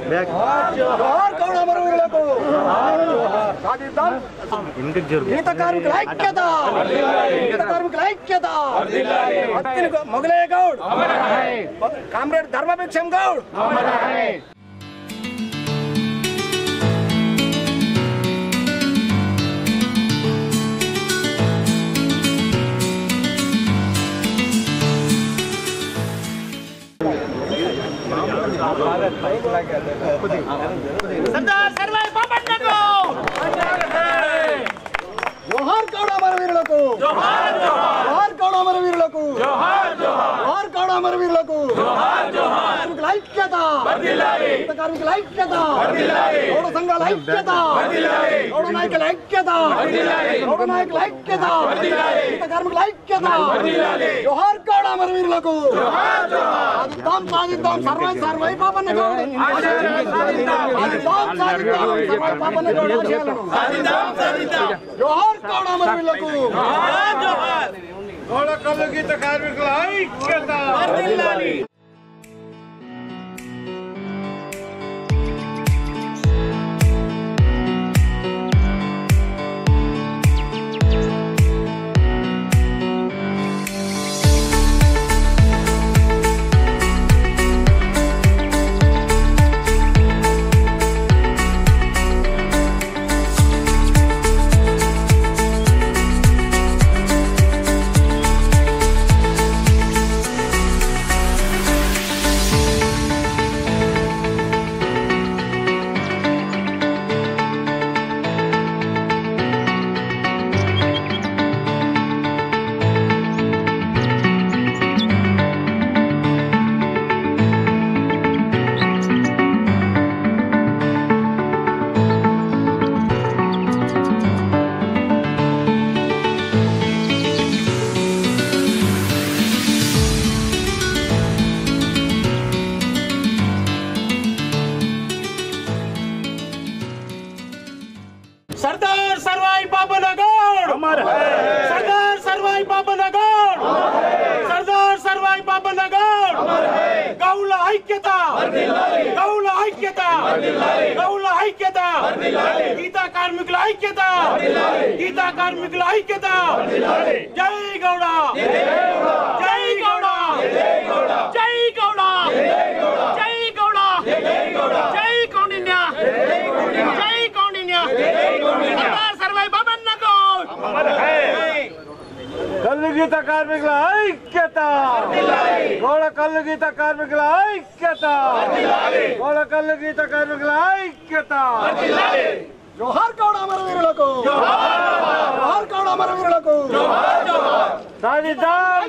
జోహార్ గౌడ అమరవీరులకు సాధిద్దాం గీత కార్మికుల ఐక్యత గీత కార్మికుల ఐక్యత మొగలయ్య గౌడ్ కామ్రేడ్ ధర్మభిక్షం గౌడ్ सरदार सर्वाई बाबन्ना को जोहार गौड़ अमरवीरुलकु जोहार जोहार गौड़ अमरवीरुलकु जोहार जोहार गौड़ अमरवीरुलकु जोहार जोहार కార్మికుల ఐక్యత వర్ధిల్లాలి కార్మికుల ఐక్యత వర్ధిల్లాలి గౌడ సంఘాల ఐక్యత వర్ధిల్లాలి గౌడ నాయకుల ఐక్యత వర్ధిల్లాలి గౌడ నాయకుల ఐక్యత వర్ధిల్లాలి కార్మికుల ఐక్యత వర్ధిల్లాలి జోహార్ గౌడ అమరవీరులకు जोहार जोहार సాధిద్దాం సర్వై బాబన్న గౌడ్ సాధిద్దాం సర్వై బాబన్న గౌడ్ ఆశయాలను సాధిద్దాం జోహార్ గౌడ అమరవీరులకు जोहार जोहार గౌడ కల్లు గీత కార్మికుల ఐక్యత వర్ధిల్లాలి सरदार सर्वाई बाबन्ना गौड अमर है सरदार सर्वाई बाबन्ना गौड सरदार सर्वाई बाबन्ना गौड अमर है गौड़ ऐक्यता వర్ధిల్లాలి గౌడ ఐక్యత వర్ధిల్లాలి గౌడ ఐక్యత వర్ధిల్లాలి గీత కార్మికుల ఐక్యత వర్ధిల్లాలి గీత కార్మికుల ఐక్యత వర్ధిల్లాలి జై గౌడ జై గౌడ జై గౌడ జై గౌడ జై గౌడ జై గౌడ జై కౌండిన్య జై కౌండిన్య జై కౌండిన్య జై కౌండిన్య सरदार सर्वाई बाबन्ना गौड अमर है కల్లు గీత కార్మికుల ఐక్యత వర్ధిల్లాలి గౌడ కల్లు గీత కార్మికుల ఐక్యత వర్ధిల్లాలి గౌడ కల్లు గీత కార్మికుల ఐక్యత వర్ధిల్లాలి జోహార్ గౌడ అమరవీరులకు జోహార్ గౌడ అమరవీరులకు जोहार जोहार సాధిద్దాం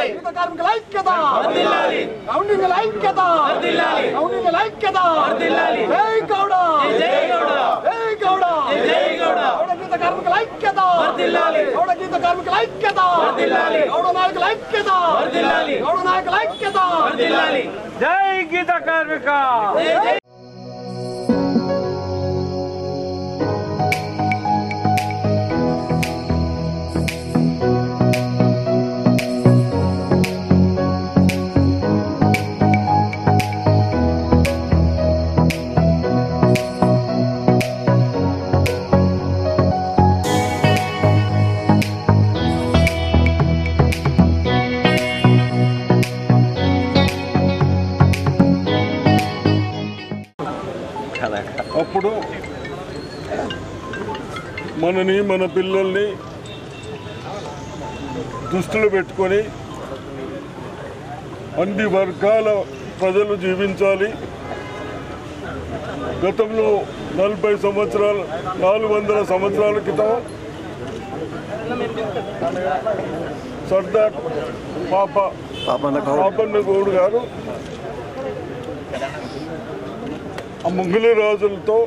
గీత కార్మికుల ఐక్యత వర్ధిల్లాలి కౌండిన్యుల ఐక్యత వర్ధిల్లాలి కౌండిన్యుల ఐక్యత వర్ధిల్లాలి జై గౌడ జై గౌడ జై గౌడ జై గౌడ గౌడ గీత కార్మికుల ఐక్యత వర్ధిల్లాలి గౌడ గీత కార్మికుల ఐక్యత వర్ధిల్లాలి గౌడ నాయకుల ఐక్యత వర్ధిల్లాలి గౌడ నాయకుల ఐక్యత వర్ధిల్లాలి జై గీత కార్మిక జై అప్పుడు మనని మన పిల్లల్ని దృష్టిలో పెట్టుకొని అన్ని వర్గాల ప్రజలు జీవించాలి. గతంలో 40 సంవత్సరాలు 400 సంవత్సరాల క్రితం సర్దార్ పాపన్న గౌడ్ గారు ఆ మొఘలి రాజులతో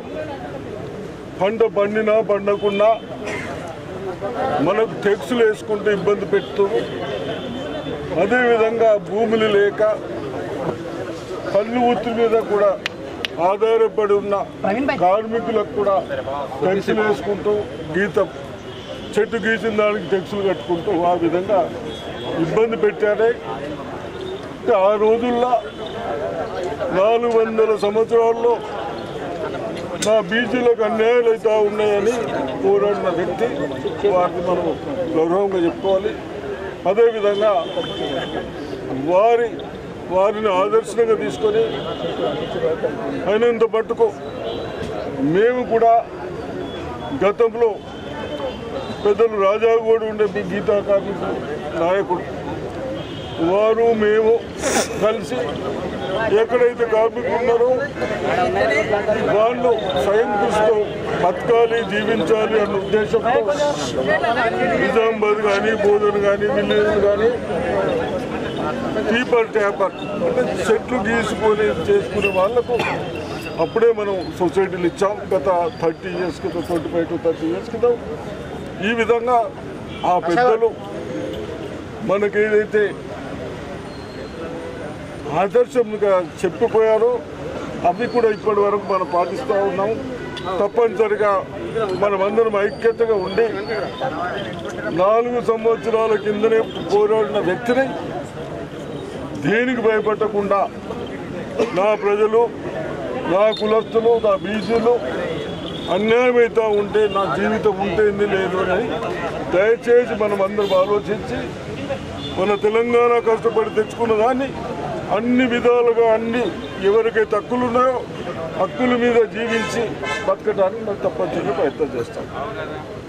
పంట పండినా పండకున్నా మనకు టెక్స్లు వేసుకుంటూ ఇబ్బంది పెడుతూ, అదేవిధంగా భూములు లేక కళ్ళు ఉత్తి మీద కూడా ఆధారపడి ఉన్న కార్మికులకు కూడా టెక్స్లు వేసుకుంటూ చెట్టు గీసిన దానికి టెక్స్లు కట్టుకుంటూ ఆ విధంగా ఇబ్బంది పెట్టారే. ఆ రోజుల్లో 400 సంవత్సరాల్లో నా బీసీలకు అన్యాయాలు అవుతా ఉన్నాయని పోరాడిన వ్యక్తి. వారిని మనం గౌరవంగా చెప్పుకోవాలి. అదేవిధంగా వారిని ఆదర్శంగా తీసుకొని అయినంత మట్టుకు మేము కూడా గతంలో పెద్దలు రాజాగోడు ఉండే గీతా కార్మిక నాయకుడు వారు మేము కలిసి ఎక్కడైతే కార్మికులు ఉన్నారో వాళ్ళు స్వయం కృషితో బతకాలి, జీవించాలి అన్న ఉద్దేశంతో నిజామాబాద్ కానీ, బోధన్ కానీ, విలేజ్లు కానీ కీపర్ ట్యాపర్ అంటే చెట్లు గీసుకొని చేసుకునే వాళ్లకు అప్పుడే మనం సొసైటీలు ఇచ్చాం. గత 30 years క్రితం, 25 to 30 years క్రితం ఈ విధంగా ఆ పెద్దలు మనకేదైతే ఆదర్శంగా చెప్పిపోయారో అవి కూడా ఇప్పటి వరకు మనం పాటిస్తూ ఉన్నాం. తప్పనిసరిగా మనమందరం ఐక్యతగా ఉండి 4 సంవత్సరాల కిందనే పోరాడిన వ్యక్తిని దేనికి భయపడకుండా నా ప్రజలు, నా కులస్తులు, నా బీసీలు అన్యాయం అవుతూ ఉంటే నా జీవితం ఉంటేంది లేదు అని దయచేసి మనం అందరం ఆలోచించి మన తెలంగాణ కష్టపడి తెచ్చుకున్న దాన్ని అన్ని విధాలుగా ఎవరికైతే హక్కులు ఉన్నాయో హక్కుల మీద జీవించి బతకడానికి మనం తప్పనిసరిగా ప్రయత్నం చేస్తాం.